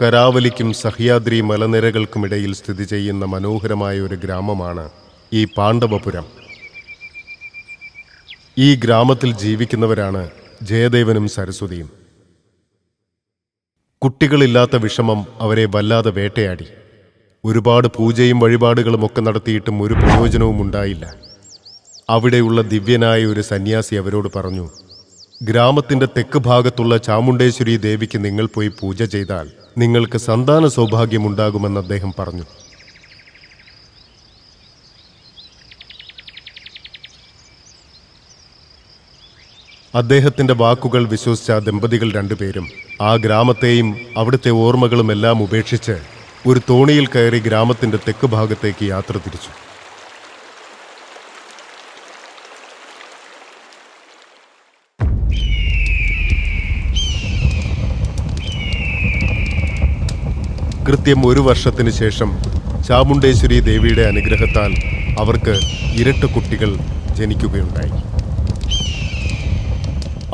കരാവലിക്കും സഹ്യാദ്രി മലനിരകൾക്കുമിടയിൽ സ്ഥിതി ചെയ്യുന്ന മനോഹരമായ ഒരു ഗ്രാമമാണ് ഈ പാണ്ഡവപുരം. ഈ ഗ്രാമത്തിൽ ജീവിക്കുന്നവരാണ് ജയദേവനും സരസ്വതിയും. കുട്ടികളില്ലാത്ത വിഷമം അവരെ വല്ലാതെ വേട്ടയാടി. ഒരുപാട് പൂജയും വഴിപാടുകളും ഒക്കെ നടത്തിയിട്ടും ഒരു പ്രയോജനവും ഉണ്ടായില്ല. അവിടെയുള്ള ദിവ്യനായ ഒരു സന്യാസി അവരോട് പറഞ്ഞു, ഗ്രാമത്തിൻ്റെ തെക്ക് ഭാഗത്തുള്ള ചാമുണ്ടേശ്വരി ദേവിക്ക് നിങ്ങൾ പോയി പൂജ ചെയ്താൽ നിങ്ങൾക്ക് സന്താന സൗഭാഗ്യമുണ്ടാകുമെന്ന് അദ്ദേഹം പറഞ്ഞു. അദ്ദേഹത്തിൻ്റെ വാക്കുകൾ വിശ്വസിച്ച ദമ്പതികൾ രണ്ടുപേരും ആ ഗ്രാമത്തെയും അവിടുത്തെ ഓർമ്മകളും എല്ലാം ഉപേക്ഷിച്ച് ഒരു തോണിയിൽ കയറി ഗ്രാമത്തിൻ്റെ തെക്ക് ഭാഗത്തേക്ക് യാത്ര തിരിച്ചു. കൃത്യം 1 വർഷത്തിന് ശേഷം ചാമുണ്ടേശ്വരി ദേവിയുടെ അനുഗ്രഹത്താൽ അവർക്ക് ഇരട്ട കുട്ടികൾ ജനിക്കുകയുണ്ടായി.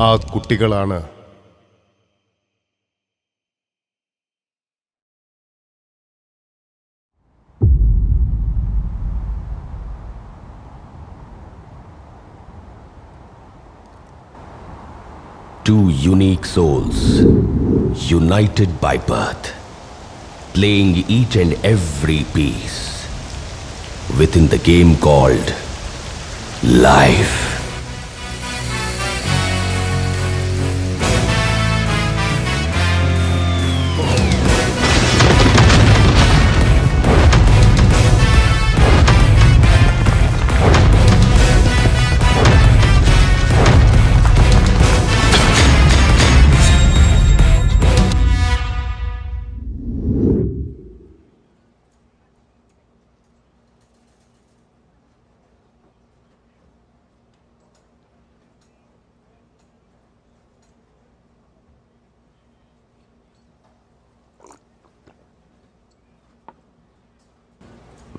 ആ കുട്ടികളാണ് two unique souls, united by birth, playing each and every piece within the game called life.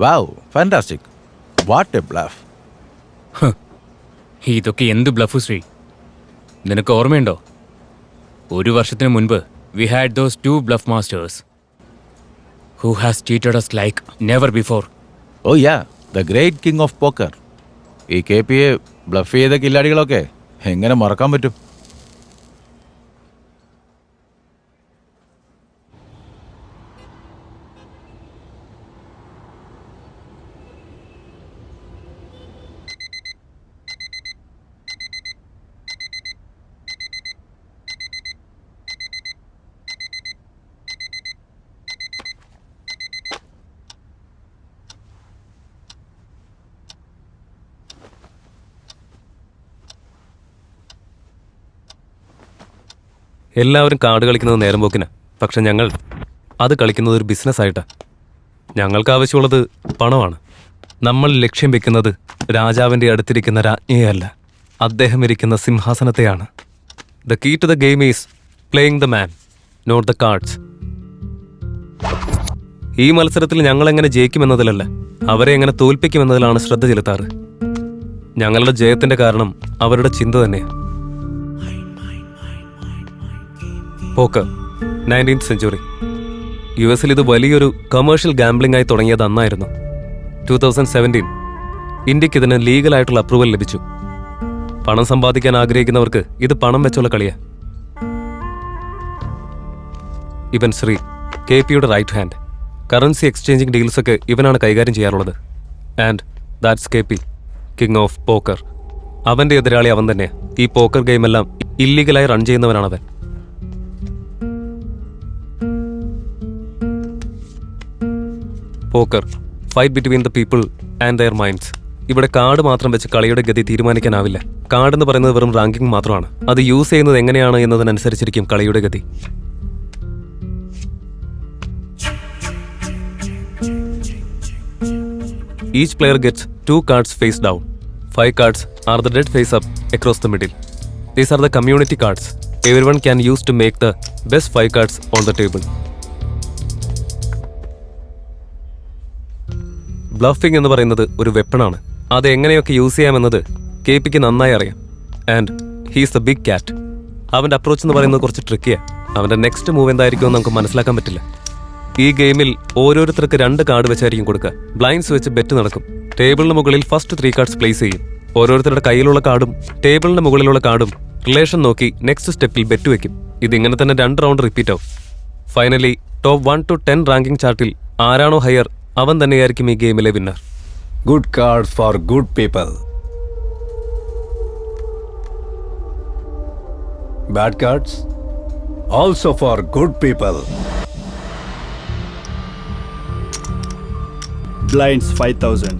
Wow, fantastic. What a bluff. ഇതൊക്കെ എന്ത് ബ്ലഫ് ശ്രീ? നിനക്ക് ഓർമ്മയുണ്ടോ? 1 വർഷത്തിന് മുൻപ് we had those 2 bluff masters who has cheated us like never before. Oh yeah, the great king of poker. ഈ KPയെ bluff ചെയ്ത കില്ലാടികളൊക്കെ എങ്ങനെ മറക്കാൻ പറ്റും? എല്ലാവരും കാർഡ് കളിക്കുന്നത് നേരം പോക്കിന്, പക്ഷെ ഞങ്ങൾ അത് കളിക്കുന്നത് ഒരു ബിസിനസ്സായിട്ടാണ്. ഞങ്ങൾക്ക് ആവശ്യമുള്ളത് പണമാണ്. നമ്മൾ ലക്ഷ്യം വെക്കുന്നത് രാജാവിൻ്റെ അടുത്തിരിക്കുന്ന രാജ്ഞിയല്ല, അദ്ദേഹം ഇരിക്കുന്ന സിംഹാസനത്തെയാണ്. The key to the game is playing the man, not the cards. ഈ മത്സരത്തിൽ ഞങ്ങളെങ്ങനെ ജയിക്കുമെന്നതിലല്ല, അവരെ എങ്ങനെ തോൽപ്പിക്കുമെന്നതിലാണ് ശ്രദ്ധ ചെലുത്താറ്. ഞങ്ങളുടെ ജയത്തിൻ്റെ കാരണം അവരുടെ ചിന്ത തന്നെയാണ്. Pokker 19th century. US ഇത് വലിയൊരു കമേഴ്ഷ്യൽ ഗാംബ്ലിംഗ് ആയി തുടങ്ങിയത് അന്നായിരുന്നു. 2017 ഇന്ത്യക്ക് ഇതിന് ലീഗലായിട്ടുള്ള അപ്രൂവൽ ലഭിച്ചു. പണം സമ്പാദിക്കാൻ ആഗ്രഹിക്കുന്നവർക്ക് ഇത് പണം വെച്ചുള്ള കളിയാ. ഇവൻ ശ്രീ, KPയുടെ റൈറ്റ് ഹാൻഡ്. കറൻസി എക്സ്ചേഞ്ചിങ് ഡീൽസൊക്കെ ഇവനാണ് കൈകാര്യം ചെയ്യാറുള്ളത്. And that's KP, king of poker. അവൻ്റെ എതിരാളി അവൻ തന്നെ. ഈ പോക്കർ ഗെയിമെല്ലാം ഇല്ലീഗലായി റൺ ചെയ്യുന്നവനാണവൻ. Poker, fight between the people and their minds. ഇവിടെ കാർഡ് മാത്രം വെച്ച് കളിയുടെ ഗതി തീരുമാനിക്കാനാവില്ല. കാർഡ് എന്ന് പറയുന്നത് വെറും റാങ്കിങ് മാത്രമാണ്. അത് യൂസ് ചെയ്യുന്നത് എങ്ങനെയാണ് എന്നതിനനുസരിച്ചിരിക്കും കളിയുടെ ഗതി. Each player gets 2 cards face down. 5 cards are the dead face up across the middle. These are the community cards everyone can use to make the best 5 cards on the table. Bluffing എന്ന് പറയുന്നത് ഒരു വെപ്പണാണ്. അത് എങ്ങനെയൊക്കെ use ചെയ്യാമെന്നത് KPക്ക് നന്നായി അറിയാം. And he's the big cat. അവൻ്റെ approach എന്ന് പറയുന്നത് കുറച്ച് ട്രിക്കിയാണ്. അവന്റെ നെക്സ്റ്റ് മൂവ് എന്തായിരിക്കുമെന്ന് നമുക്ക് മനസ്സിലാക്കാൻ പറ്റില്ല. ഈ ഗെയിമിൽ ഓരോരുത്തർക്ക് 2 കാർഡ് വെച്ചായിരിക്കും കൊടുക്കുക. ബ്ലൈൻഡ്സ് വെച്ച് ബെറ്റ് നടക്കും. ടേബിളിന് മുകളിൽ ഫസ്റ്റ് 3 കാർഡ്സ് പ്ലേസ് ചെയ്യും. ഓരോരുത്തരുടെ കയ്യിലുള്ള കാർഡും ടേബിളിന് മുകളിലുള്ള കാർഡും റിലേഷൻ നോക്കി നെക്സ്റ്റ് സ്റ്റെപ്പിൽ ബെറ്റ് വെക്കും. ഇതിങ്ങനെ തന്നെ 2 റൗണ്ട് റിപ്പീറ്റ് ആവും. ഫൈനലി ടോപ്പ് 1 to 10 റാങ്കിംഗ് ചാർട്ടിൽ ആരാണോ ഹയർ അവൻ തന്നെയായിരിക്കും ഈ ഗെയിമിലെ winner. Good cards for good people. Bad cards also for good people. Blinds 5,000.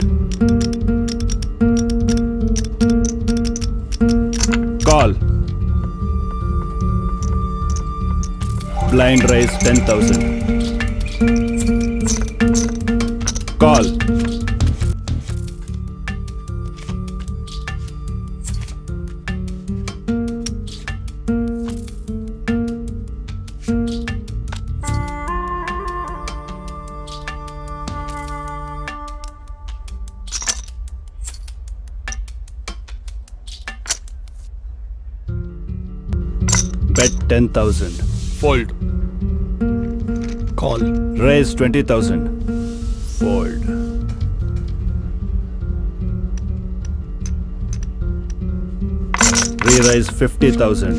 Call. Blind raise 10,000. Call. Bet 10,000. Fold. Call. Raise 20,000. Fold. Re-raise 50,000.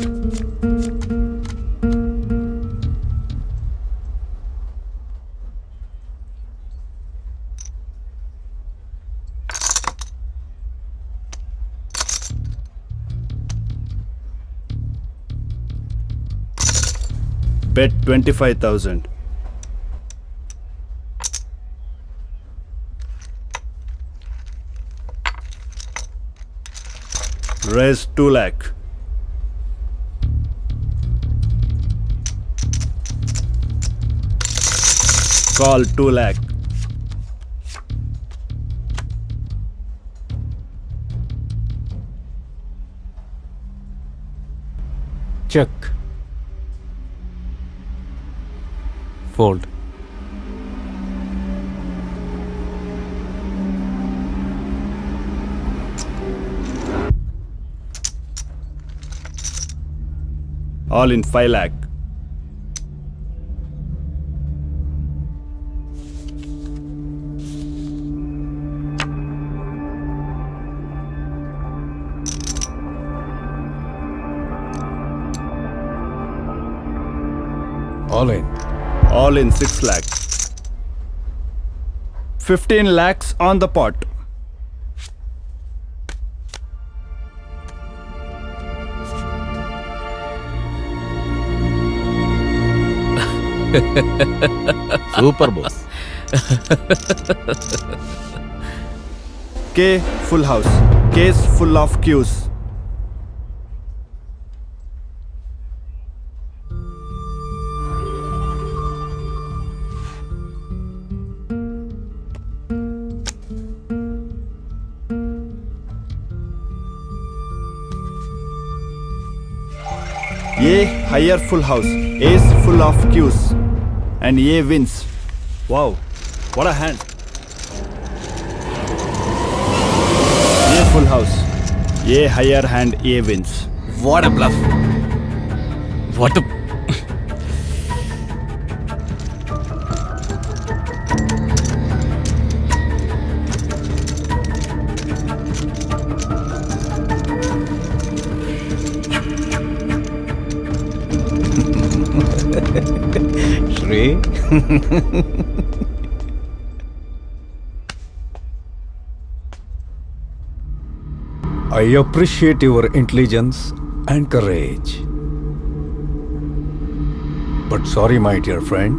Bet 25,000. Raise 2 lakh. Call 2 lakh. Check. Fold. All in 5 lakh. All in. All in 6 lakh. 15 lakhs on the pot. Super boss. K full house. Case full of Qs. A higher full house. Ace full of Qs. And A wins. Wow, what a hand. A full house. A higher hand. A wins. What a bluff. What the... Shri. I appreciate your intelligence and courage. But sorry, my dear friend.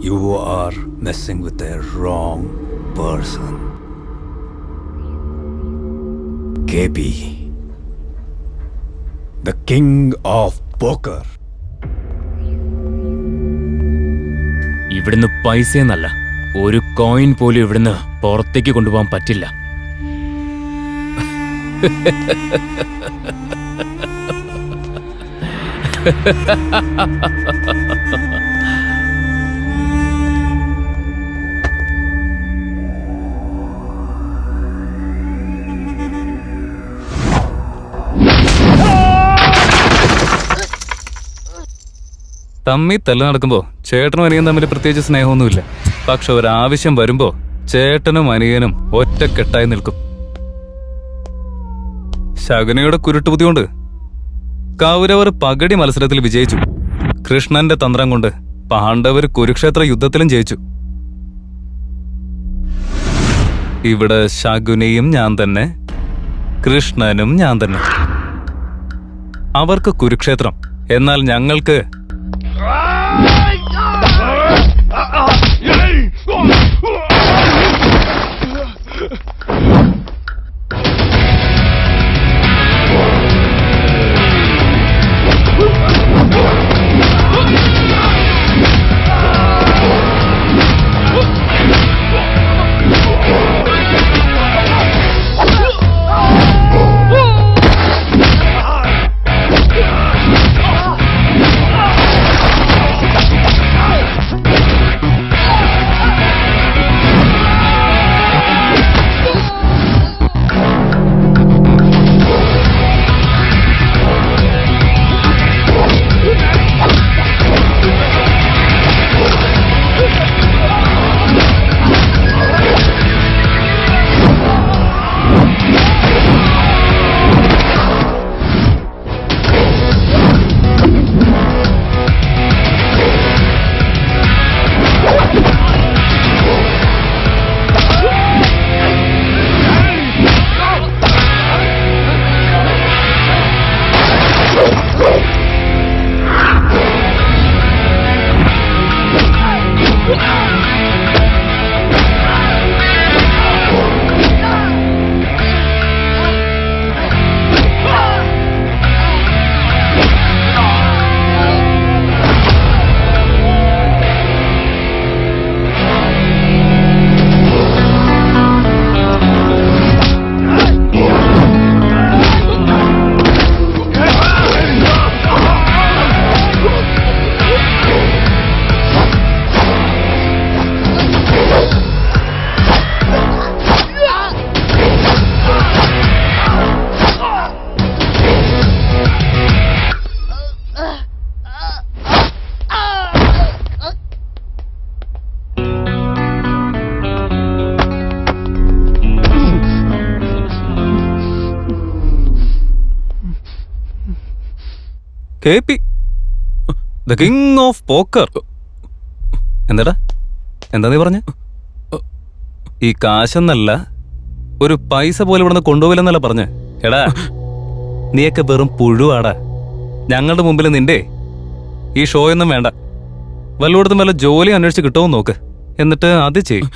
You are messing with the wrong person. KP. The king of poker. ഇവിടുന്ന് പൈസയെന്നല്ല, ഒരു coin പോലും ഇവിടുന്ന് പുറത്തേക്ക് കൊണ്ടുപോകാൻ പറ്റില്ല. തമ്മി തല്ല നടക്കുമ്പോ ചേട്ടനും അനിയനും തമ്മിൽ പ്രത്യേകിച്ച് സ്നേഹമൊന്നുമില്ല. പക്ഷെ ഒരാവശ്യം വരുമ്പോ ചേട്ടനും അനിയനും ഒറ്റക്കെട്ടായി നിൽക്കും. ശകുനിയുടെ കുരുട്ടുബുദ്ധി കൊണ്ട് കൗരവർ പകടി മത്സരത്തിൽ വിജയിച്ചു. കൃഷ്ണന്റെ തന്ത്രം കൊണ്ട് പാണ്ഡവർ കുരുക്ഷേത്ര യുദ്ധത്തിലും ജയിച്ചു. ഇവിടെ ശകുനിയും ഞാൻ തന്നെ, കൃഷ്ണനും ഞാൻ തന്നെ. അവർക്ക് കുരുക്ഷേത്രം, എന്നാൽ ഞങ്ങൾക്ക് KP, the king of poker. എന്താടാ, എന്താ നീ പറഞ്ഞ? ഈ കാശെന്നല്ല, ഒരു പൈസ പോലെ ഇവിടുന്ന് കൊണ്ടുപോകില്ലെന്നല്ല പറഞ്ഞ്. എടാ, നീയൊക്കെ വെറും പുഴുവാടാ. ഞങ്ങളുടെ മുമ്പിൽ നിന്റെ ഈ ഷോ ഒന്നും വേണ്ട. വല്ലയിടത്തും വല്ല ജോലി അന്വേഷിച്ച് കിട്ടുമോ നോക്ക്, എന്നിട്ട് അത് ചെയ്യും.